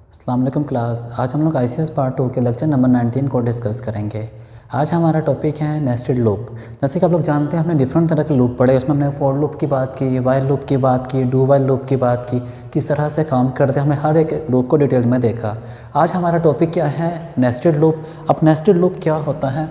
अस्सलाम वालेकुम क्लास। आज हम लोग ICS पार्ट 2 के लेक्चर नंबर 19 को डिस्कस करेंगे। आज हमारा टॉपिक है नेस्टेड लूप। जैसे कि आप लोग जानते हैं, हमने डिफरेंट तरह के लूप पढ़े। उसमें हमने फॉर लूप की बात की, वाइल लूप की बात की, डू वाइल लूप की बात की, किस तरह से काम करते हैं। हमने हर एक लूप को डिटेल में देखा। आज हमारा टॉपिक क्या है? Nested loop. अब नेस्टेड लूप क्या होता है?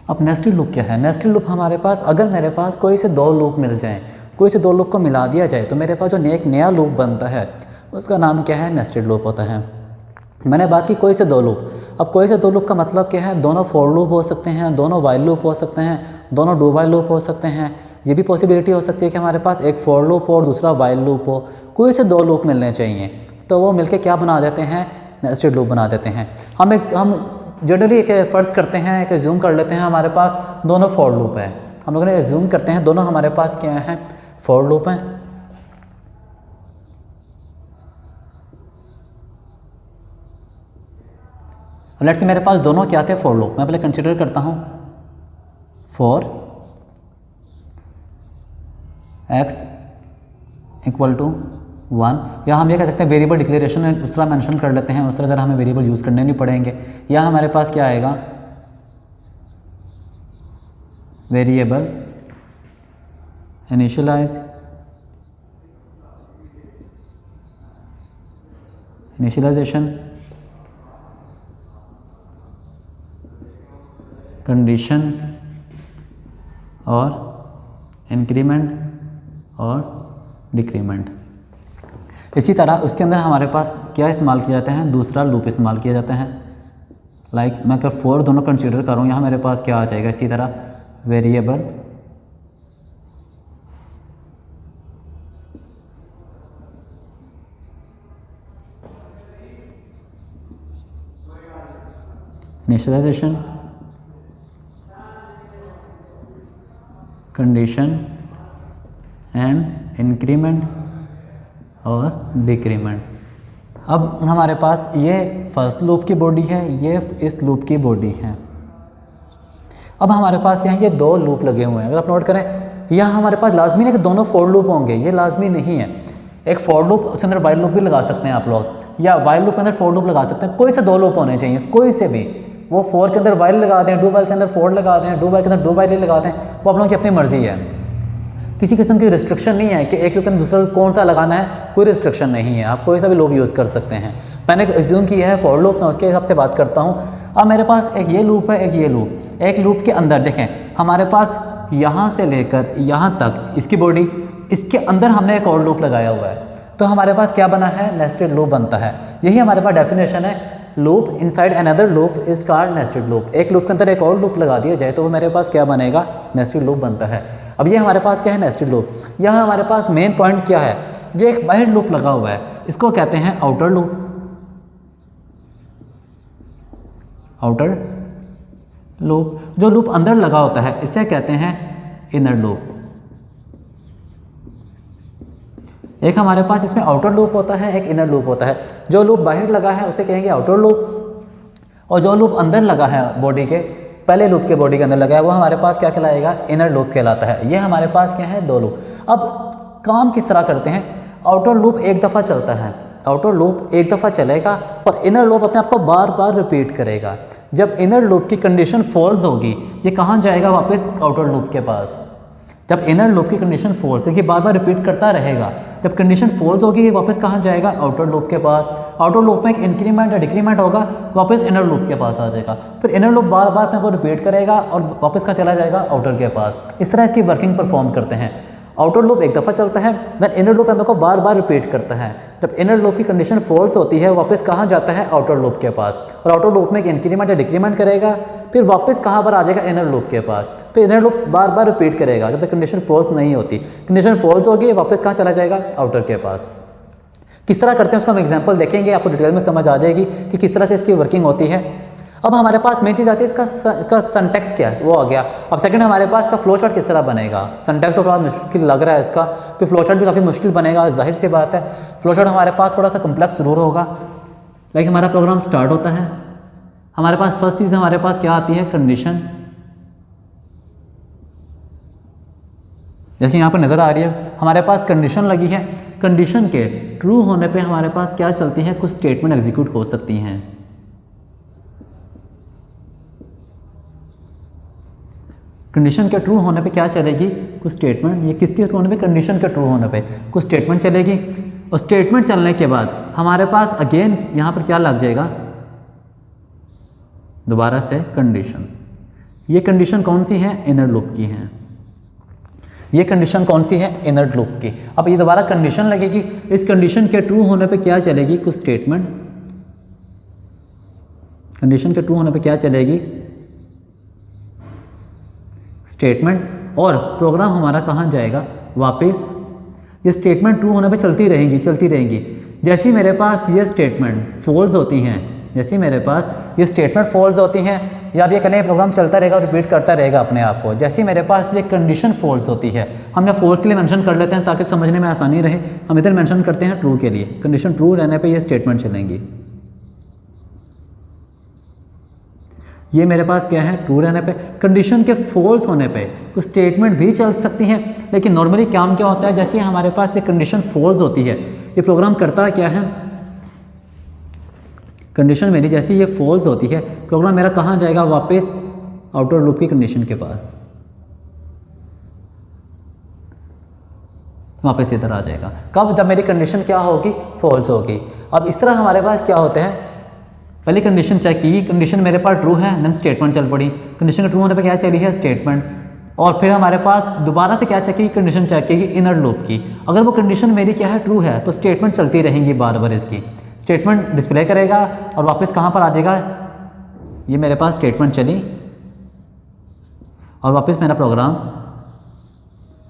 अब नेस्टेड लूप क्या है? नेस्टेड लूप हमारे पास, अगर मेरे पास कोई से दो लूप मिल जाएं, कोई से दो लूप को मिला दिया जाए, तो मेरे पास जो एक नया लूप बनता है उसका नाम क्या है? नेस्टेड लूप होता है। मैंने बात की कोई से दो लूप। अब कोई से दो लूप का मतलब क्या है? दोनों फॉर लूप हो सकते हैं, दोनों वाइल लूप हो सकते हैं, दोनों डू वाइल लूप हो सकते हैं। ये भी पॉसिबिलिटी हो सकती है कि हमारे पास एक फॉर लूप और दूसरा वाइल लूप हो। कोई से दो लूप मिलने चाहिए, तो वो मिलके क्या बना देते हैं? नेस्टेड लूप बना देते हैं। हम जनरली एक फ़र्ज़ करते हैं, एक एज्यूम कर लेते हैं हमारे पास दोनों फॉर लूप है। हम लोगों ने एज्यूम करते हैं दोनों हमारे पास क्या हैं? फॉर लूप हैं। लेट्स से मेरे पास दोनों क्या थे? For loop. मैं पहले कंसिडर करता हूँ फॉर x इक्वल टू 1, या हम ये कह सकते हैं वेरिएबल डिक्लेरेशन उस तरह मेंशन कर लेते हैं, उस तरह ज़रा हमें वेरिएबल यूज़ करने नहीं पड़ेंगे। या हमारे पास क्या आएगा? वेरिएबल इनिशियलाइजेशन कंडीशन और इंक्रीमेंट और डिक्रीमेंट। इसी तरह उसके अंदर हमारे पास क्या इस्तेमाल किया जाता है? दूसरा लूप इस्तेमाल किया जाता है। लाइक मैं अगर फॉर दोनों कंसीडर करूँ, यहाँ मेरे पास क्या आ जाएगा? इसी तरह variable initialisation condition and increment और डिक्रीमेंट। अब हमारे पास ये फर्स्ट लूप की बॉडी है, ये इस लूप की बॉडी है। अब हमारे पास यहाँ ये दो लूप लगे हुए हैं। अगर आप नोट करें, यहाँ हमारे पास लाजमी नहीं कि दोनों फॉर लूप होंगे, ये लाजमी नहीं है। एक फॉर लूप, उसके अंदर वाइल लूप भी लगा सकते हैं आप लोग, या वाइल लूप के अंदर फॉर लूप लगा सकते हैं। कोई से दो लूप होने चाहिए, कोई से भी। वो फॉर के अंदर वाइल लगा दें, डू वाइल के अंदर फॉर लगा दें, डू वाइल के अंदर डू वाइल लगा दें, वो आप लोगों की अपनी मर्जी है। किसी किस्म की रिस्ट्रिक्शन नहीं है कि एक लूप के अंदर दूसरा कौन सा लगाना है, कोई रिस्ट्रिक्शन नहीं है। आप कोई सा भी लूप यूज़ कर सकते हैं। मैंने एज्यूम किया है फॉर लूप, मैं उसके हिसाब से बात करता हूँ। अब मेरे पास एक ये लूप है, एक ये लूप। एक लूप के अंदर देखें, हमारे पास यहाँ से लेकर यहाँ तक इसकी बॉडी, इसके अंदर हमने एक और लूप लगाया हुआ है, तो हमारे पास क्या बना है? नेस्टेड लूप बनता है। यही हमारे पास डेफिनेशन है। Loop inside another loop is called nested loop. एक लूप के अंदर एक और लूप लगा दिया जाए तो वो मेरे पास क्या बनेगा? नेस्टेड लूप बनता है। अब ये हमारे पास क्या है? Nested loop. यहाँ हमारे पास मेन पॉइंट क्या है? जो एक बाहर लूप लगा हुआ है, इसको कहते हैं आउटर लूप। Outer loop. जो लूप अंदर लगा होता है इसे कहते हैं इनर लूप। एक हमारे पास इसमें आउटर लूप होता है, एक इनर लूप होता है। जो लूप बाहर लगा है उसे कहेंगे आउटर लूप, और जो लूप अंदर लगा है बॉडी के, पहले लूप के बॉडी के अंदर लगा है, वो हमारे पास क्या कहलाएगा? इनर लूप कहलाता है। ये हमारे पास क्या है? दो लूप। अब काम किस तरह करते हैं? आउटर लूप एक दफ़ा चलता है, आउटर लूप एक दफ़ा चलेगा और इनर लूप अपने आप को बार बार रिपीट करेगा। जब इनर लूप की कंडीशन फॉल्स होगी, ये कहाँ जाएगा? वापस आउटर लूप के पास। जब इनर लूप की कंडीशन फॉल्स, ये बार बार रिपीट करता रहेगा। जब कंडीशन फॉल्स होगी, ये वापस कहाँ जाएगा? आउटर लूप के पास। आउटर लूप में एक इंक्रीमेंट या डिक्रीमेंट होगा, वापस इनर लूप के पास आ जाएगा। फिर इनर लूप बार बार अपने को रिपीट करेगा और वापस कहाँ चला जाएगा? आउटर के पास। इस तरह इसकी वर्किंग परफॉर्म करते हैं। आउटर लूप एक दफ़ा चलता है, देन इनर लूप अपने को बार बार रिपीट करता है। जब इनर लूप की कंडीशन फॉल्स होती है, वापस कहाँ जाता है? आउटर लूप के पास। और आउटर लूप में एक इंक्रीमेंट या डिक्रीमेंट करेगा, फिर वापस कहाँ पर आ जाएगा? इनर लूप के पास। फिर इनर लूप बार बार रिपीट करेगा जब तक कंडीशन फॉल्स नहीं होती। कंडीशन फॉल्स होगी, वापस कहाँ चला जाएगा? आउटर के पास। किस तरह करते हैं उसका हम एग्जाम्पल देखेंगे, आपको डिटेल में समझ आ जाएगी कि किस तरह से इसकी वर्किंग होती है। अब हमारे पास मेन चीज़ आती है इसका सिंटैक्स क्या है, वो आ गया। अब सेकंड हमारे पास का फ्लो चार्ट किस तरह बनेगा। सिंटैक्स थोड़ा मुश्किल लग रहा है इसका, फिर फ्लो चार्ट भी काफ़ी मुश्किल बनेगा, जाहिर सी बात है। फ्लो चार्ट हमारे पास थोड़ा सा कम्प्लेक्स ज़रूर होगा। लाइक हमारा प्रोग्राम स्टार्ट होता है, हमारे पास फर्स्ट चीज़ हमारे पास क्या आती है? कंडीशन। जैसे यहाँ पर नज़र आ रही है हमारे पास कंडीशन लगी है, कंडीशन के ट्रू होने पे हमारे पास क्या चलती है, कुछ स्टेटमेंट एग्जीक्यूट हो सकती हैं। कंडीशन के ट्रू होने पे क्या चलेगी, कुछ स्टेटमेंट, ये किसके ट्रू होने पे, कंडीशन के ट्रू होने पे कुछ स्टेटमेंट चलेगी। और स्टेटमेंट चलने के बाद हमारे पास अगेन यहाँ पर क्या लग जाएगा, दोबारा से कंडीशन। ये कंडीशन कौन सी है, इनर लूप की है। ये कंडीशन कौन सी है, इनर लूप की। अब ये दोबारा कंडीशन लगेगी, इस कंडीशन के ट्रू होने पे क्या चलेगी, कुछ स्टेटमेंट। कंडीशन के ट्रू होने पे क्या चलेगी, स्टेटमेंट। और प्रोग्राम हमारा कहाँ जाएगा, वापस। ये स्टेटमेंट ट्रू होने पे चलती रहेंगी चलती रहेंगी। जैसे ही मेरे पास ये स्टेटमेंट फॉल्स होती हैं, जैसे मेरे पास ये स्टेटमेंट फॉल्स होती हैं, या आप ये करें प्रोग्राम चलता रहेगा और रिपीट करता रहेगा अपने आप को। जैसे मेरे पास ये कंडीशन फॉल्स होती है, हम यहाँ फॉल्स के लिए मेंशन कर लेते हैं ताकि समझने में आसानी रहे। हम इधर मेंशन करते हैं ट्रू के लिए, कंडीशन ट्रू रहने पे ये स्टेटमेंट चलेंगी। ये मेरे पास क्या है, ट्रू रहने पे। कंडीशन के फॉल्स होने पे कुछ स्टेटमेंट भी चल सकती हैं, लेकिन नॉर्मली काम क्या होता है, जैसे हमारे पास ये कंडीशन फॉल्स होती है, ये प्रोग्राम करता क्या है, कंडीशन मेरी जैसे ये फॉल्स होती है, प्रोग्राम मेरा कहाँ जाएगा, वापस आउटर लूप की कंडीशन के पास, वापस इधर आ जाएगा। कब, जब मेरी कंडीशन क्या होगी, फॉल्स होगी। अब इस तरह हमारे पास क्या होते हैं, पहले कंडीशन चेक की, कंडीशन मेरे पास ट्रू है, देन स्टेटमेंट चल पड़ी। कंडीशन के ट्रू होने पे क्या चली है, स्टेटमेंट। और फिर हमारे पास दोबारा से क्या चेक की, कंडीशन चेक की इनर लूप की। अगर वो कंडीशन मेरी क्या है, ट्रू है, तो स्टेटमेंट चलती रहेंगी बार बार। इसकी स्टेटमेंट डिस्प्ले करेगा और वापस कहाँ पर आ जाएगा, ये मेरे पास स्टेटमेंट चली और वापस मेरा प्रोग्राम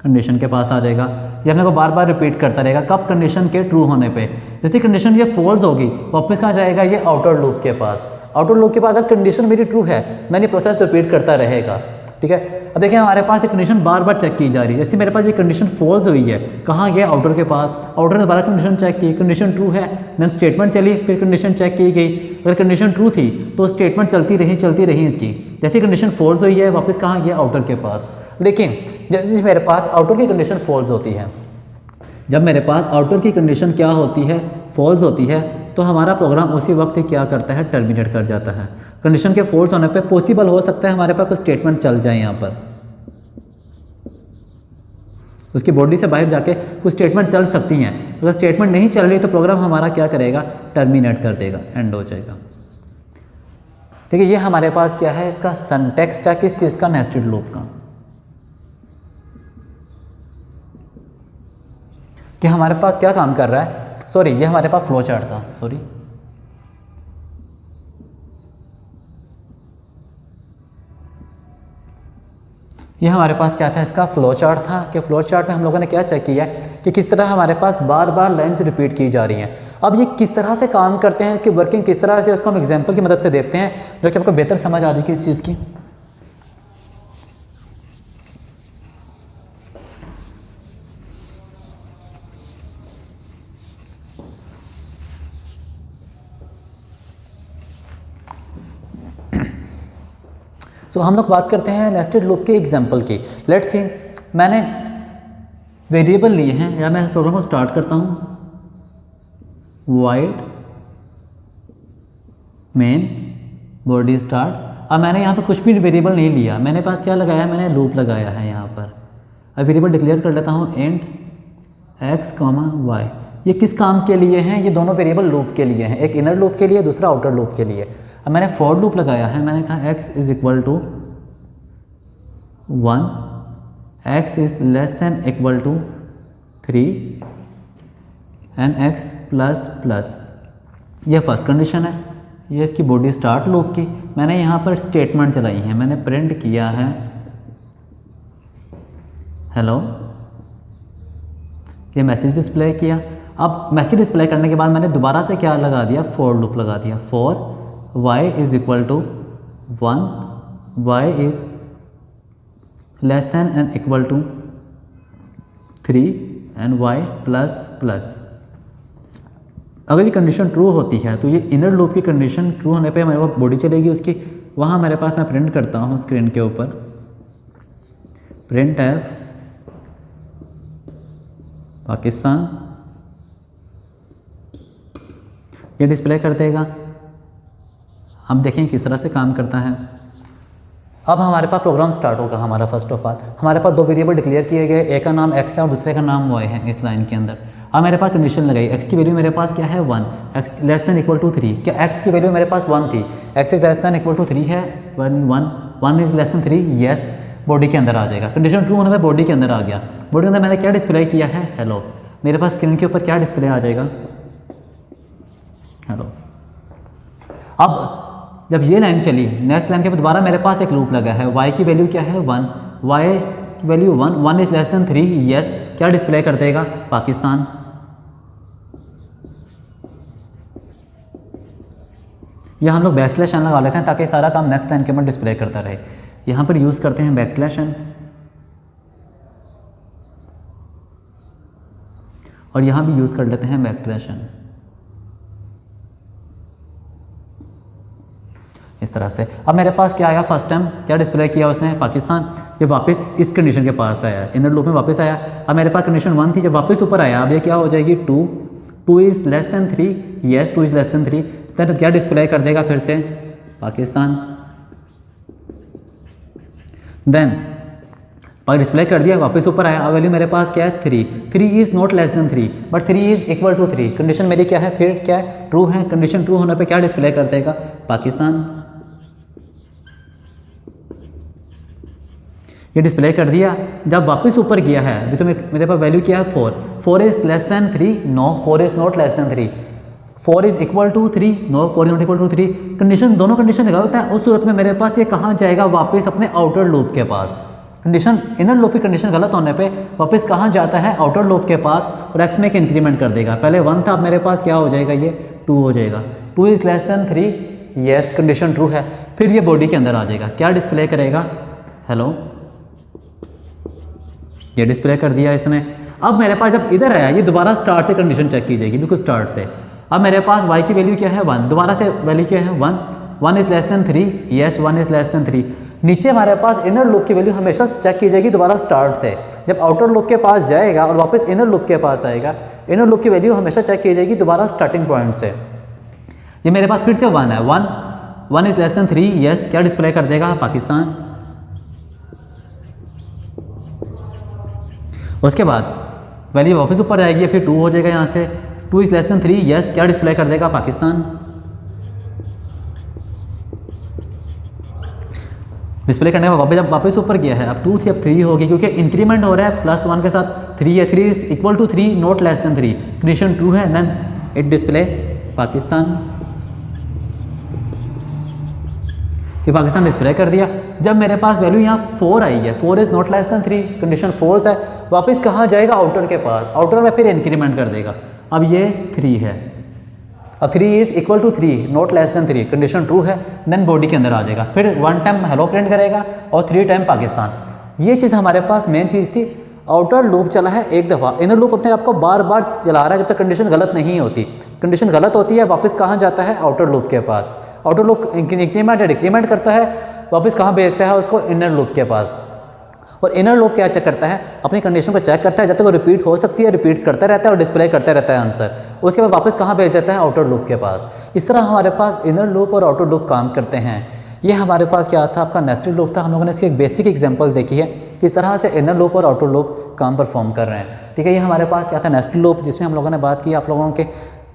कंडीशन के पास आ जाएगा। ये अपने को बार बार रिपीट करता रहेगा। कब, कंडीशन के ट्रू होने पे। जैसे कंडीशन ये फॉल्स होगी, वापस कहाँ जाएगा, ये आउटर लूप के पास। आउटर लूप के पास अगर कंडीशन मेरी ट्रू है, देन ये प्रोसेस रिपीट करता रहेगा। ठीक है, अब देखिए हमारे पास ये कंडीशन बार बार चेक की जा रही है। जैसे मेरे पास ये कंडीशन फॉल्स हुई है, कहाँ गया, आउटर के पास। आउटर ने दोबारा कंडीशन चेक की, कंडीशन ट्रू है, देन स्टेटमेंट चली, फिर कंडीशन चेक की गई। अगर कंडीशन ट्रू थी तो स्टेटमेंट चलती रही इसकी। जैसे कंडीशन फॉल्स हुई है, वापस कहाँ गया, आउटर के पास। लेकिन जैसे मेरे पास आउटर की कंडीशन फॉल्स होती है, जब मेरे पास आउटर की कंडीशन क्या होती है, फॉल्स होती है, तो हमारा प्रोग्राम उसी वक्त क्या करता है, टर्मिनेट कर जाता है। कंडीशन के फॉल्स होने पे पॉसिबल हो सकता है हमारे पास कुछ स्टेटमेंट चल जाए, यहाँ पर उसकी बॉडी से बाहर जाके कुछ स्टेटमेंट चल सकती हैं। अगर स्टेटमेंट नहीं चल रही तो प्रोग्राम हमारा क्या करेगा, टर्मिनेट कर देगा, एंड हो जाएगा। ठीक है, ये हमारे पास क्या है, इसका सिंटैक्स है, किस चीज़ का, नेस्टेड लूप का। कि हमारे पास क्या काम कर रहा है, सॉरी ये हमारे पास फ्लो चार्ट था, सॉरी ये हमारे पास क्या था, इसका फ्लो चार्ट था। कि फ्लो चार्ट में हम लोगों ने क्या चेक किया कि किस तरह हमारे पास बार बार लाइन्स रिपीट की जा रही हैं। अब ये किस तरह से काम करते हैं, इसकी वर्किंग किस तरह से, उसको हम एग्जांपल की मदद से देखते हैं, जो कि आपको बेहतर समझ आ जाएगी इस चीज़ की। तो हम लोग बात करते हैं नेस्टेड लूप के एग्जांपल की। लेट्स सी, मैंने वेरिएबल लिए हैं, या मैं प्रोग्राम को स्टार्ट करता हूँ, void मेन बॉडी स्टार्ट। अब मैंने यहाँ पर कुछ भी वेरिएबल नहीं लिया, मैंने पास क्या लगाया है, मैंने लूप लगाया है यहाँ पर। अब वेरिएबल डिक्लेयर कर लेता हूँ इंट x, y। ये किस काम के लिए हैं, ये दोनों वेरिएबल लूप के लिए हैं, एक इनर लूप के लिए, दूसरा आउटर लूप के लिए। अब मैंने फॉर लूप लगाया है, मैंने कहा x is equal to 1, x is less than equal to 3 and x plus plus. ये फर्स्ट कंडीशन है, ये इसकी बॉडी स्टार्ट लूप की। मैंने यहाँ पर स्टेटमेंट चलाई है, मैंने प्रिंट किया है हेलो, ये मैसेज डिस्प्ले किया। अब मैसेज डिस्प्ले करने के बाद मैंने दोबारा से क्या लगा दिया, फॉर लूप लगा दिया। For y is equal to 1, y is less than and equal to 3 and y plus plus. अगर ये कंडीशन ट्रू होती है तो ये इनर लूप की कंडीशन ट्रू होने पे हमारे पास बॉडी चलेगी उसकी। वहाँ मेरे पास मैं प्रिंट करता हूँ स्क्रीन के ऊपर, प्रिंट एफ पाकिस्तान, ये डिस्प्ले कर देगा। हम देखें किस तरह से काम करता है। अब हमारे पास प्रोग्राम स्टार्ट होगा हमारा। फर्स्ट ऑफ ऑल हमारे पास दो वेरिएबल डिक्लेयर किए गए, एक का नाम x है और दूसरे का नाम y है इस लाइन के अंदर। अब मेरे पास कंडीशन लगाई, x की वैल्यू मेरे पास क्या है 1, x less than equal to 3। क्या x की वैल्यू मेरे पास 1 थी, x is less than equal to 3 है, 1 is less than 3, yes body के अंदर आ जाएगा। कंडीशन ट्रू होने पर बॉडी के अंदर आ गया। बॉडी के अंदर मैंने क्या डिस्प्ले किया है, हेलो। मेरे पास स्क्रीन के ऊपर क्या डिस्प्ले आ जाएगा, हेलो। अब जब ये लाइन चली, नेक्स्ट लाइन के बाद दोबारा मेरे पास एक लूप लगा है, y की वैल्यू क्या है 1, y की value 1 is less than 3, yes क्या डिस्प्ले कर देगा, पाकिस्तान। यहाँ हम लोग बैकस्लैश n लगा लेते हैं ताकि सारा काम नेक्स्ट लाइन के अंदर डिस्प्ले करता रहे। यहाँ पर यूज़ करते हैं बैकस्लैश n और यहाँ भी यूज़ कर लेते हैं बैकस्लैश n। इस तरह से अब मेरे पास क्या आया, फर्स्ट टाइम क्या डिस्प्ले किया उसने, पाकिस्तान। ये वापस इस कंडीशन के पास आया, इनर लूप में वापस आया। अब मेरे पास कंडीशन 1 थी, जब वापस ऊपर आया अब ये क्या हो जाएगी 2 is less than 3, yes 2 is less than 3। तो क्या डिस्प्ले कर देगा फिर से, पाकिस्तान। देन और डिस्प्ले कर दिया, वापस ऊपर आया। अब वैल्यू मेरे पास क्या है 3 is not less than 3 but 3 is equal to 3। Condition मेरी क्या है, फिर क्या है, ट्रू है। कंडीशन ट्रू होने पे क्या डिस्प्ले कर देगा, पाकिस्तान। ये डिस्प्ले कर दिया। जब वापस ऊपर गया है अभी तो मेरे पास वैल्यू क्या है 4 is less than 3, no 4 is not less than 3, 4 is equal to 3, no 4 is not equal to 3। Condition दोनों कंडीशन गलत है। उस सूरत में मेरे पास ये कहाँ जाएगा, वापस अपने आउटर लूप के पास। कंडीशन इनर लूप की कंडीशन गलत होने पे वापस कहाँ जाता है, आउटर लूप के पास, और एक्स में एक इंक्रीमेंट कर देगा। पहले 1 था, अब मेरे पास क्या हो जाएगा, ये 2 हो जाएगा। 2 is less than 3, yes condition true है। फिर ये बॉडी के अंदर आ जाएगा, क्या डिस्प्ले करेगा, हेलो। ये डिस्प्ले कर दिया इसने। अब मेरे पास जब इधर आया, ये दोबारा स्टार्ट से कंडीशन चेक की जाएगी, बिल्कुल स्टार्ट से। अब मेरे पास y की वैल्यू क्या है 1, दोबारा से वैल्यू क्या है 1 is less than 3, yes 1 is less than 3। नीचे हमारे पास इनर लूप की वैल्यू हमेशा चेक की जाएगी दोबारा स्टार्ट से। जब आउटर लूप के पास जाएगा और वापस इनर लूप के पास आएगा, इनर लूप की वैल्यू हमेशा चेक की जाएगी दोबारा स्टार्टिंग पॉइंट से। ये मेरे पास फिर से 1 है, 1 इज़ लेस दैन 3, यस क्या डिस्प्ले कर देगा, पाकिस्तान। उसके बाद वैल्यू वापस ऊपर आएगी, फिर 2 हो जाएगा यहाँ से, 2 इज़ लेस दैन 3, यस क्या डिस्प्ले कर देगा, पाकिस्तान। डिस्प्ले करने के बाद जब वापस ऊपर गया है, अब 2 थी अब 3 होगी, क्योंकि इंक्रीमेंट हो रहा है, +1 के साथ 3 है, 3 is equal to 3 not less than 3। Condition true है, देन इट डिस्प्ले पाकिस्तान। ये पाकिस्तान डिस्प्ले कर दिया। जब मेरे पास वैल्यू यहाँ 4 आई है, 4 is not less than 3, condition false है, वापस कहाँ जाएगा, आउटर के पास। आउटर में फिर इंक्रीमेंट कर देगा। अब ये 3 है, अब 3 is equal to 3 not less than 3, condition true है, देन बॉडी के अंदर आ जाएगा। फिर 1 टाइम हेलो प्रिंट करेगा और 3 टाइम पाकिस्तान। ये चीज़ हमारे पास मेन चीज़ थी। आउटर लूप चला है एक दफ़ा, इनर लूप अपने आप को बार बार चला रहा है जब तक कंडीशन गलत नहीं होती। कंडीशन गलत होती है, वापस कहाँ जाता है, आउटर लूप के पास। आउटर लूप इंक्रीमेंट या डिक्रीमेंट करता है, वापस कहाँ भेजता है उसको, इनर लूप के पास। और इनर लूप क्या चेक करता है, अपनी कंडीशन को चेक करता है, जब तक वो रिपीट हो सकती है रिपीट करता रहता है और डिस्प्ले करता रहता है आंसर। उसके बाद वापस कहाँ भेज देता है, आउटर लूप के पास। इस तरह हमारे पास इनर लूप और आउटर लूप काम करते हैं। ये हमारे पास क्या था, आपका नेस्टेड लूप था। हम लोगों ने इसकी एक बेसिक एग्जांपल देखी है किस तरह से इनर लूप और आउटर लूप काम परफॉर्म कर रहे हैं। ठीक है, ये हमारे पास क्या था, नेस्टेड लूप, जिसमें हम लोगों ने बात की आप लोगों के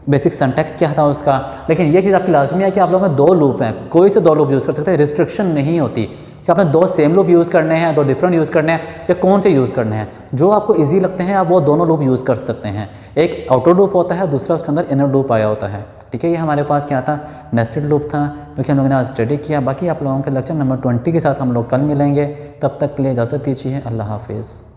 बेसिक सिंटैक्स क्या था उसका। लेकिन ये चीज़ आपकी लाजमी है कि आप लोगों में 2 लूप हैं, कोई से 2 लूप यूज़ कर सकते हैं, रिस्ट्रिक्शन नहीं होती कि आपने 2 सेम लूप यूज़ करने हैं, 2 डिफरेंट यूज़ करने हैं, या कौन से यूज़ करने हैं। जो आपको इजी लगते हैं आप वो दोनों लूप यूज़ कर सकते हैं। एक आउटर लूप होता है, दूसरा उसके अंदर इनर लूप आया होता है। ठीक है, ये हमारे पास क्या था, नेस्टेड लूप था, जो कि हम लोगों ने आज स्टडी किया। बाकी आप लोगों के लेक्चर नंबर 20 के साथ हम लोग कल मिलेंगे। तब तक के लिए इजाज़त दीजिए, अल्लाह हाफिज़।